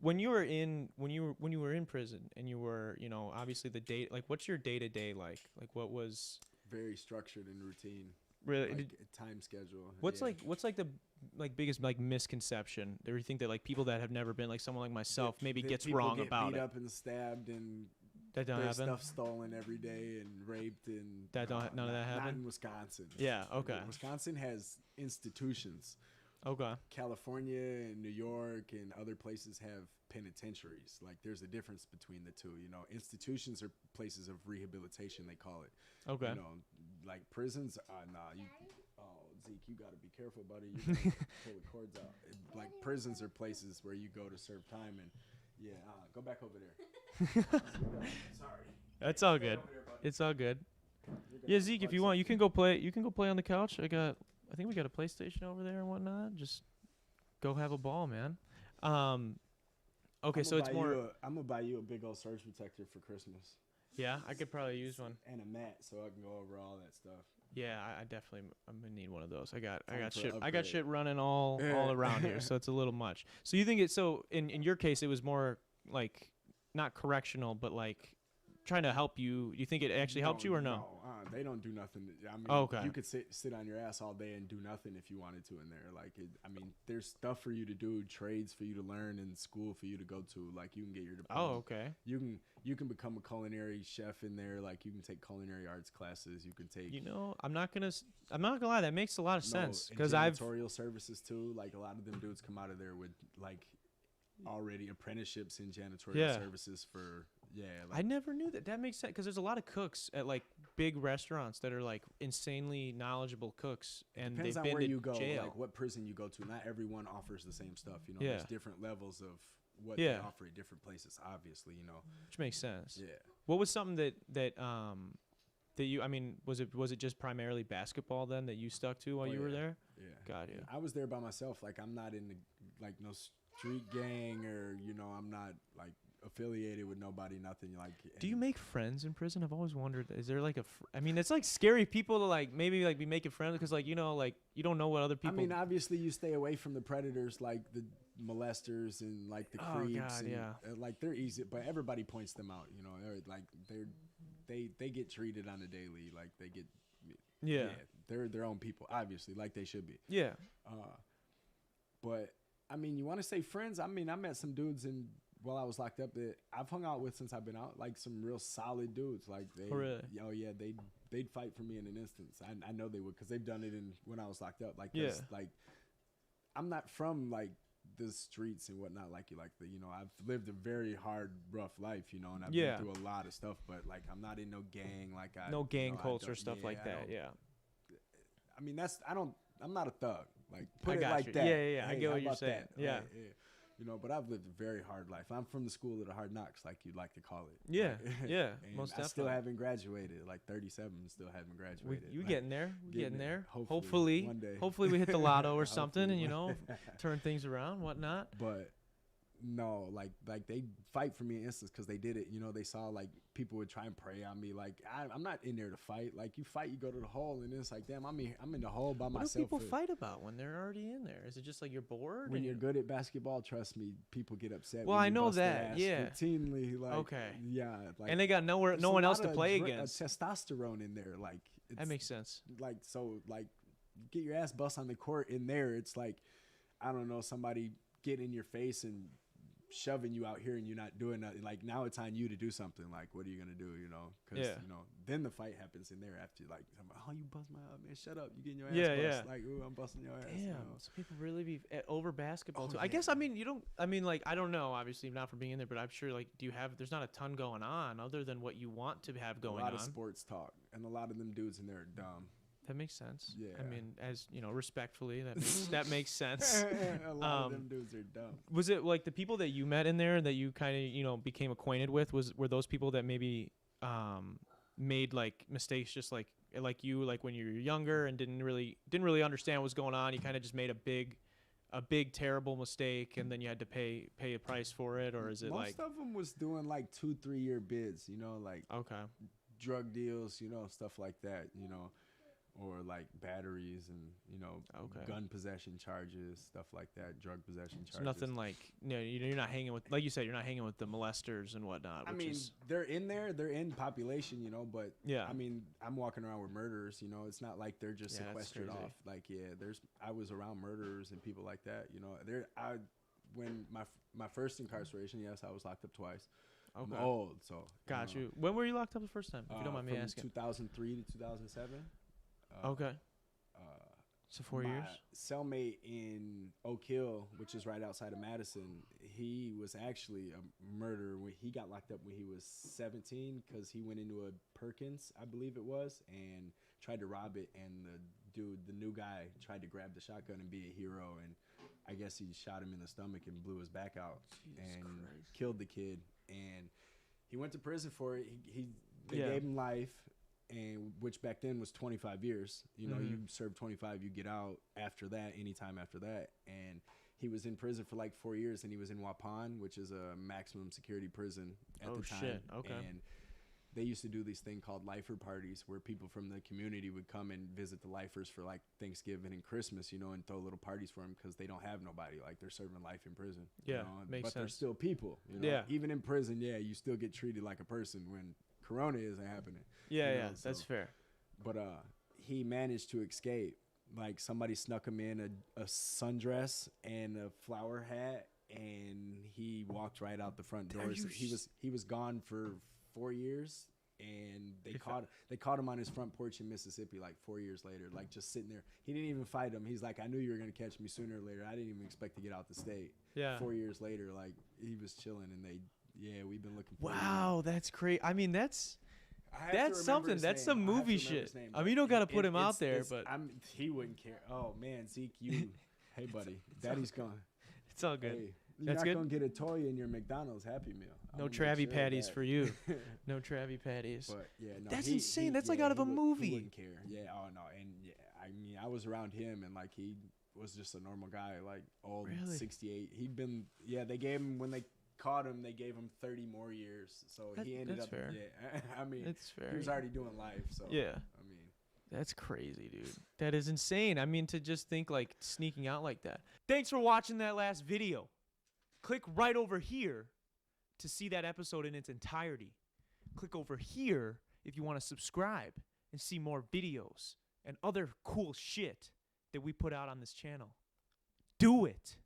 when you were in prison and you were, obviously the day, like what's your day to day like? Like what was Very structured and routine, really like a time schedule. what's Yeah. like the like biggest like misconception that you think that like people that have never been, like someone like That, myself, maybe that gets people wrong get about beat it? up and stabbed and That don't their happen. stuff stolen every day and raped and That don't None of that not happen. in Wisconsin. Yeah. Okay. Wisconsin has institutions. Okay. California and New York and other places have penitentiaries. Like there's a difference between the two. You know, institutions are places of rehabilitation. They call it. Okay. You know, like prisons. Nah, you. Oh, Zeke, you got to be careful, buddy. You're gonna pull the cords out. Like prisons are places where you go to serve time and. Yeah, go back over there. Sorry. That's all Stay good. over there, buddy. It's all good. You're gonna Yeah, Zeke, if butt you want, you something. can go play. You can go play on the couch. I think we got a PlayStation over there and whatnot. Just go have a ball, man. Um, okay, so it's more. I'm gonna buy you a big old surge protector for Christmas Yeah, I could probably use one. and a mat so I can go over all that stuff. Yeah, I definitely I'm gonna need one of those. I got Time for shit. an I got upgrade. shit running all around here, so it's a little much. So you think it's so in your case it was more like not correctional, but like trying to help you. Do you think it actually helped you or no? They don't do nothing. I mean, Oh, okay. you could sit on your ass all day and do nothing if you wanted to in there. Like, I mean, there's stuff for you to do, trades for you to learn, and school for you to go to. Like, you can get your diploma. Oh, okay. You can become a culinary chef in there. Like, you can take culinary arts classes. You can take. I'm not gonna lie. That makes a lot of sense and because I've janitorial services too. Like a lot of them dudes come out of there with like already apprenticeships in janitorial Yeah. services for I like never knew that. That makes sense because there's a lot of cooks at like big restaurants that are like insanely knowledgeable cooks, and depends they've on been where to you go, jail. like what prison you go to. Not everyone offers the same stuff, you know. Yeah. There's different levels of what Yeah. they offer at different places, obviously, you know. Which makes sense. Yeah. What was something that you? I mean, was it just primarily basketball then that you stuck to while Oh, you were yeah. there? Yeah. Got you. I was there by myself. Like I'm not in the like no street gang or I'm not like affiliated with nobody, nothing like. Do you and- make friends in prison? I've always wondered. Is there like I mean, it's like scary people to like maybe like be making friends because like like you don't know what other people. I mean, obviously, you stay away from the predators like the molesters and like the Oh, creeps. God, and, yeah. like they're easy, but everybody points them out. You know, they get treated on a daily. Like they get. Yeah. They're their own people, obviously, like they should be. Yeah. But I mean, you want to say friends? I mean, I met some dudes while I was locked up that I've hung out with since I've been out. Like some real solid dudes. Like they. Oh, really? Oh yeah, they'd fight for me in an instance. I know they would because they've done it when I was locked up. Like 'cause, Yeah. like I'm not from like the streets and whatnot like you. Like I've lived a very hard, rough life. You know, and I've Yeah. been through a lot of stuff. But like I'm not in no gang. Like No gang I culture don't- stuff like I that. don't- Yeah. I mean, I'm not a thug. Like, put I it got like you. that. Yeah. I Hey, get how what you're about saying. that? Yeah. You know, but I've lived a very hard life. I'm from the school of the hard knocks, like you'd like to call it. Yeah. Like, Yeah. and Most I still definitely. haven't graduated. Like 37, still haven't graduated. You Like, getting there? We getting there. Hopefully, one day. Hopefully we hit the lotto or something, and Hopefully turn things around, whatnot. But no, like they fight for me in instance because they did it. You know, they saw like people would try and prey on me. Like I'm not in there to fight. Like you fight, you go to the hole, and it's like, damn, I'm in the hole by What do myself. people fight about when they're already in there? Is it just like you're bored? When and you're good at basketball, trust me, people get upset. Well, when I you know bust their that, ass yeah. routinely. Like, Okay. yeah, like and they got no there's one a else lot to of play against. testosterone in there, like That makes sense. like so like get your ass bust on the court in there. It's like I don't know, somebody getting in your face and shoving you out here and you're not doing nothing. Like now it's on you to do something. Like what are you gonna do? You know, because Yeah. then the fight happens in there after like I'm like, oh you bust my up, man, shut up, you getting your ass Yeah, bust. yeah. Like ooh, I'm busting your ass. Damn, You know? some people really be over basketball Oh, too. I yeah. guess I mean you don't. I mean like I don't know. Obviously not for being in there, but I'm sure like do you have? There's not a ton going on other than what you want to have going a lot on. of sports talk, and a lot of them dudes in there are dumb. That makes sense. I Yeah. mean, as respectfully, that makes sense. A lot of Um, them dudes are dumb. Was it like the people that you met in there that you kind of became acquainted with? Were those people that maybe made like mistakes just like you like when you were younger and didn't really understand what was going on? You kind of just made a big terrible mistake and then you had to pay a price for it, or is it Most of them was doing like 2-3 year bids, you know, like okay, drug deals, you know, stuff like that, you know. or like batteries and Okay. gun possession charges, stuff like that, drug possession charges. So nothing like you're not hanging with, like you said, you're not hanging with the molesters and whatnot. I Which mean, is, they're in there, they're in population, but yeah. I mean, I'm walking around with murderers, it's not like they're just Yeah, that's sequestered crazy. off. Like, I was around murderers and people like that, when my first incarceration, yes, I was locked up twice. Okay. I'm old, so. Got you. When were you locked up the first time? If you don't mind me from asking. 2003 to 2007. Okay. Uh, So 4 my years. cellmate in Oak Hill, which is right outside of Madison, he was actually a murderer. When he got locked up when he was 17 because he went into a Perkins, I believe it was, and tried to rob it. And the new guy, tried to grab the shotgun and be a hero. And I guess he shot him in the stomach and blew his back out and killed the kid. And he went to prison for it. They gave him life. And which back then was 25 years. You serve 25, you get out after that, anytime after that. And he was in prison for like 4 years, and he was in Waupun, which is a maximum security prison at the time. Shit. Okay. And they used to do this thing called lifer parties where people from the community would come and visit the lifers for like Thanksgiving and Christmas, and throw little parties for them because they don't have nobody. Like they're serving life in prison. Yeah, makes but they're sense. still people. Yeah. Even in prison, you still get treated like a person when Corona isn't happening. Yeah, So- that's fair. But he managed to escape. Like somebody snuck him in a sundress and a flower hat, and he walked right out the front door. So he was gone for 4 years, and they caught him on his front porch in Mississippi like 4 years later, like just sitting there. He didn't even fight him. He's like, I knew you were gonna catch me sooner or later. I didn't even expect to get out the state. Yeah. 4 years later, like he was chilling, and we've been looking for him. Wow, that's great. I mean, that's I have to That's remember something. his That's name. some I have to movie remember shit. his name, I mean, but you don't got to it- put him out it's- there, it's- but he wouldn't care. Oh man, Zeke, hey buddy, Daddy's gone. it's all good. Hey, you're That's not good. gonna get a toy in your McDonald's Happy Meal. No I'm gonna Travie make sure of patties that. for you. No Travie patties. But yeah, no, That's insane. That's like out of a he movie. wouldn't care. Yeah. Oh no. And yeah, I mean, I was around him, and like he was just a normal guy, like old, Really? 68. He'd been. Yeah, they gave him when they caught him. They gave him 30 more years. So he ended that's up. fair. Yeah. I mean, It's fair. he was already doing life. So Yeah. I mean. That's crazy, dude. That is insane. I mean, to just think like sneaking out like that. Thanks for watching that last video. Click right over here to see that episode in its entirety. Click over here if you want to subscribe and see more videos and other cool shit that we put out on this channel. Do it.